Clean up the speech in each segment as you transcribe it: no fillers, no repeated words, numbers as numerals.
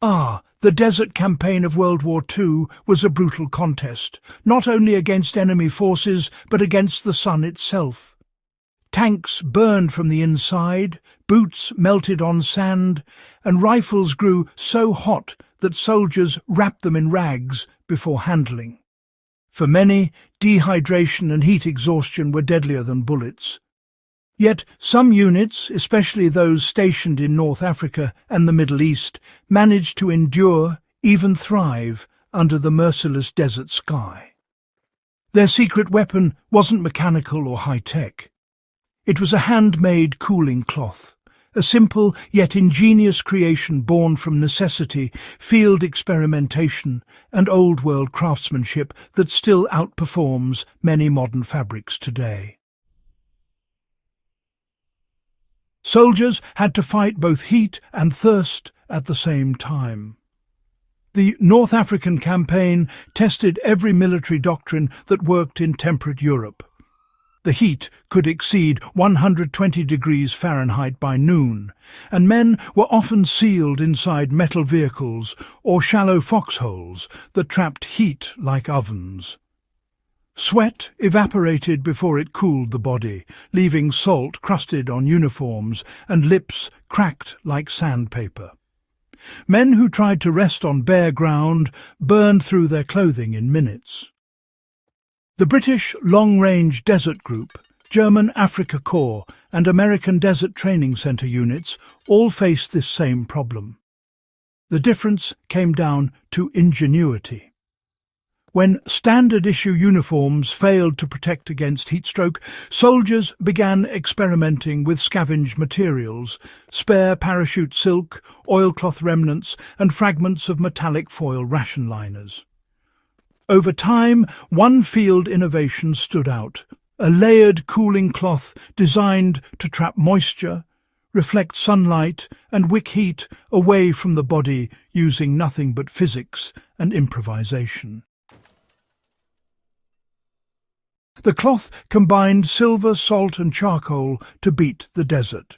The desert campaign of World War II was a brutal contest, not only against enemy forces, but against the sun itself. Tanks burned from the inside, boots melted on sand, and rifles grew so hot that soldiers wrapped them in rags before handling. For many, dehydration and heat exhaustion were deadlier than bullets. Yet some units, especially those stationed in North Africa and the Middle East, managed to endure, even thrive, under the merciless desert sky. Their secret weapon wasn't mechanical or high-tech. It was a handmade cooling cloth, a simple yet ingenious creation born from necessity, field experimentation, and old-world craftsmanship that still outperforms many modern fabrics today. Soldiers had to fight both heat and thirst at the same time. The North African campaign tested every military doctrine that worked in temperate Europe. The heat could exceed 120 degrees Fahrenheit by noon, and men were often sealed inside metal vehicles or shallow foxholes that trapped heat like ovens. Sweat evaporated before it cooled the body, leaving salt crusted on uniforms and lips cracked like sandpaper. Men who tried to rest on bare ground burned through their clothing in minutes. The British Long-Range Desert Group, German Africa Corps, and American Desert Training Center units all faced this same problem. The difference came down to ingenuity. When standard-issue uniforms failed to protect against heatstroke, soldiers began experimenting with scavenged materials, spare parachute silk, oilcloth remnants, and fragments of metallic foil ration liners. Over time, one field innovation stood out, a layered cooling cloth designed to trap moisture, reflect sunlight, and wick heat away from the body using nothing but physics and improvisation. The cloth combined silver, salt and charcoal to beat the desert.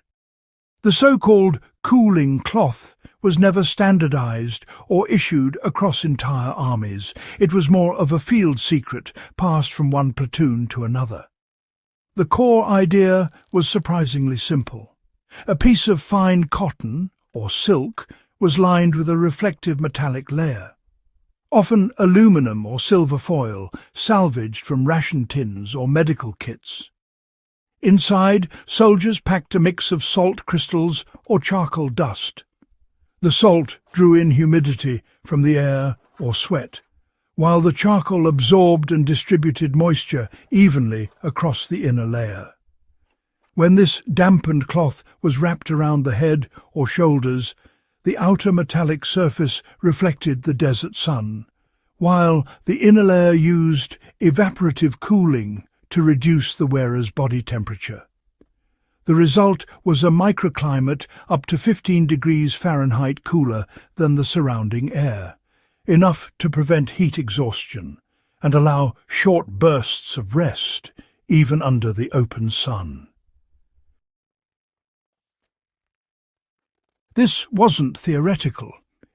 The so-called cooling cloth was never standardized or issued across entire armies. It was more of a field secret passed from one platoon to another. The core idea was surprisingly simple. A piece of fine cotton, or silk, was lined with a reflective metallic layer. Often aluminum or silver foil, salvaged from ration tins or medical kits. Inside, soldiers packed a mix of salt crystals or charcoal dust. The salt drew in humidity from the air or sweat, while the charcoal absorbed and distributed moisture evenly across the inner layer. When this dampened cloth was wrapped around the head or shoulders, the outer metallic surface reflected the desert sun, while the inner layer used evaporative cooling to reduce the wearer's body temperature. The result was a microclimate up to 15 degrees Fahrenheit cooler than the surrounding air, enough to prevent heat exhaustion and allow short bursts of rest, even under the open sun. This wasn't theoretical.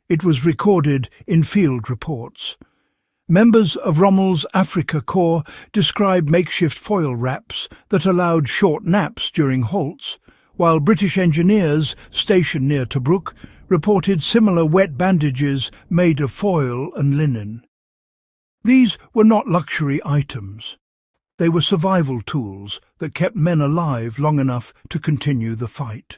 It was recorded in field reports. Members of Rommel's Africa Corps described makeshift foil wraps that allowed short naps during halts, while British engineers stationed near Tobruk reported similar wet bandages made of foil and linen. These were not luxury items. They were survival tools that kept men alive long enough to continue the fight.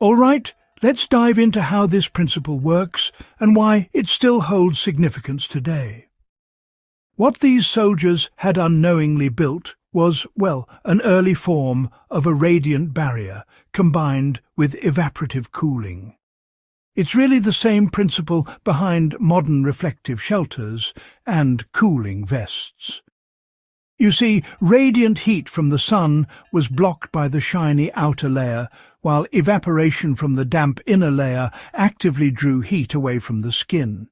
All right, let's dive into how this principle works and why it still holds significance today. What these soldiers had unknowingly built was, well, an early form of a radiant barrier combined with evaporative cooling. It's really the same principle behind modern reflective shelters and cooling vests. You see, radiant heat from the sun was blocked by the shiny outer layer, while evaporation from the damp inner layer actively drew heat away from the skin.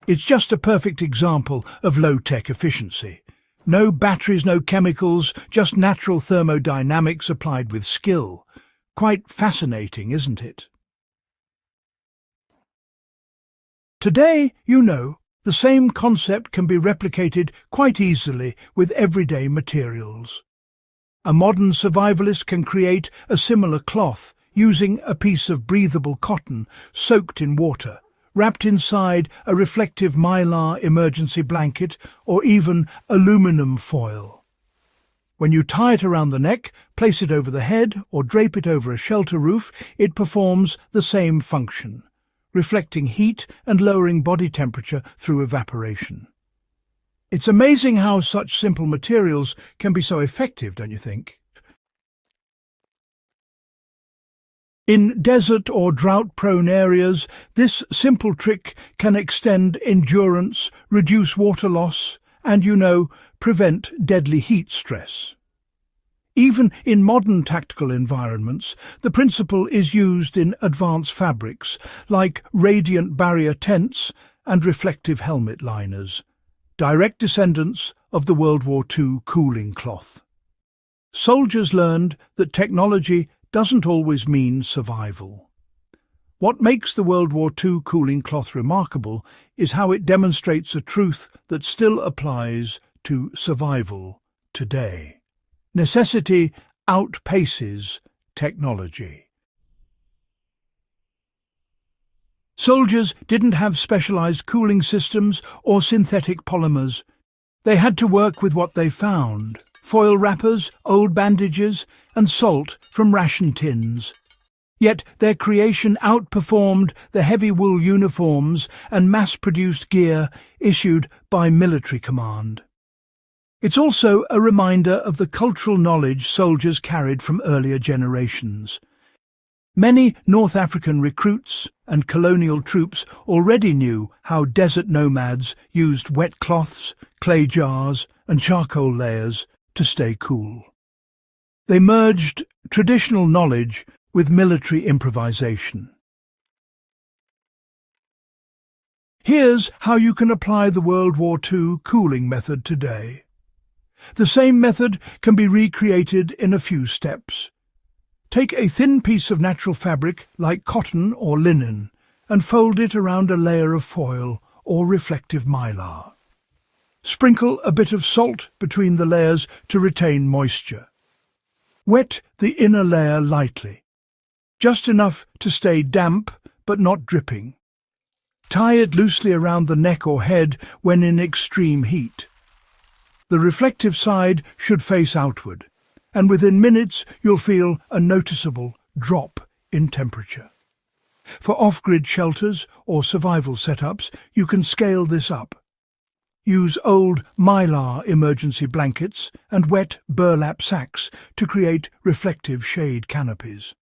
It's just a perfect example of low-tech efficiency. No batteries, no chemicals, just natural thermodynamics applied with skill. Quite fascinating, isn't it? Today, the same concept can be replicated quite easily with everyday materials. A modern survivalist can create a similar cloth using a piece of breathable cotton soaked in water, wrapped inside a reflective mylar emergency blanket or even aluminum foil. When you tie it around the neck, place it over the head or drape it over a shelter roof, it performs the same function, reflecting heat and lowering body temperature through evaporation. It's amazing how such simple materials can be so effective, don't you think? In desert or drought-prone areas, this simple trick can extend endurance, reduce water loss, and, prevent deadly heat stress. Even in modern tactical environments, the principle is used in advanced fabrics like radiant barrier tents and reflective helmet liners, direct descendants of the World War II cooling cloth. Soldiers learned that technology doesn't always mean survival. What makes the World War II cooling cloth remarkable is how it demonstrates a truth that still applies to survival today. Necessity outpaces technology. Soldiers didn't have specialized cooling systems or synthetic polymers. They had to work with what they found: foil wrappers, old bandages, and salt from ration tins. Yet their creation outperformed the heavy wool uniforms and mass-produced gear issued by military command. It's also a reminder of the cultural knowledge soldiers carried from earlier generations. Many North African recruits and colonial troops already knew how desert nomads used wet cloths, clay jars, and charcoal layers to stay cool. They merged traditional knowledge with military improvisation. Here's how you can apply the World War II cooling method today. The same method can be recreated in a few steps. Take a thin piece of natural fabric like cotton or linen and fold it around a layer of foil or reflective mylar. Sprinkle a bit of salt between the layers to retain moisture. Wet the inner layer lightly, just enough to stay damp but not dripping. Tie it loosely around the neck or head when in extreme heat. The reflective side should face outward, and within minutes you'll feel a noticeable drop in temperature. For off-grid shelters or survival setups, you can scale this up. Use old mylar emergency blankets and wet burlap sacks to create reflective shade canopies.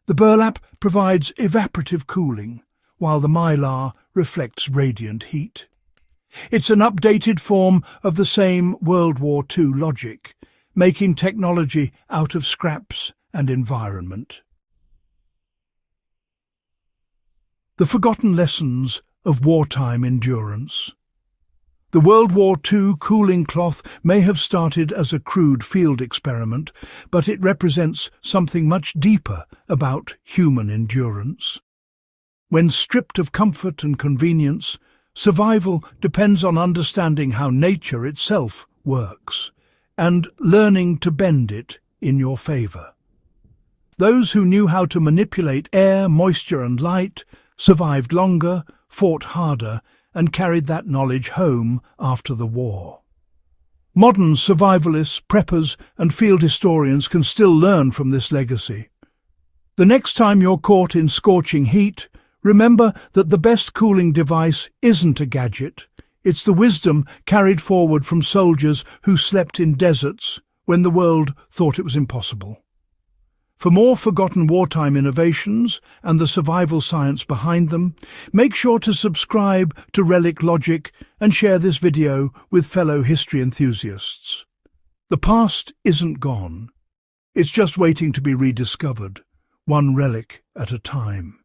The burlap provides evaporative cooling, while the mylar reflects radiant heat. It's an updated form of the same World War II logic, making technology out of scraps and environment. The forgotten lessons of wartime endurance. The World War II cooling cloth may have started as a crude field experiment, but it represents something much deeper about human endurance. When stripped of comfort and convenience, survival depends on understanding how nature itself works and learning to bend it in your favor. Those who knew how to manipulate air, moisture and light survived longer, fought harder, and carried that knowledge home after the war. Modern survivalists, preppers and field historians can still learn from this legacy. The next time you're caught in scorching heat, remember that the best cooling device isn't a gadget. It's the wisdom carried forward from soldiers who slept in deserts when the world thought it was impossible. For more forgotten wartime innovations and the survival science behind them, make sure to subscribe to Relic Logic and share this video with fellow history enthusiasts. The past isn't gone. It's just waiting to be rediscovered, one relic at a time.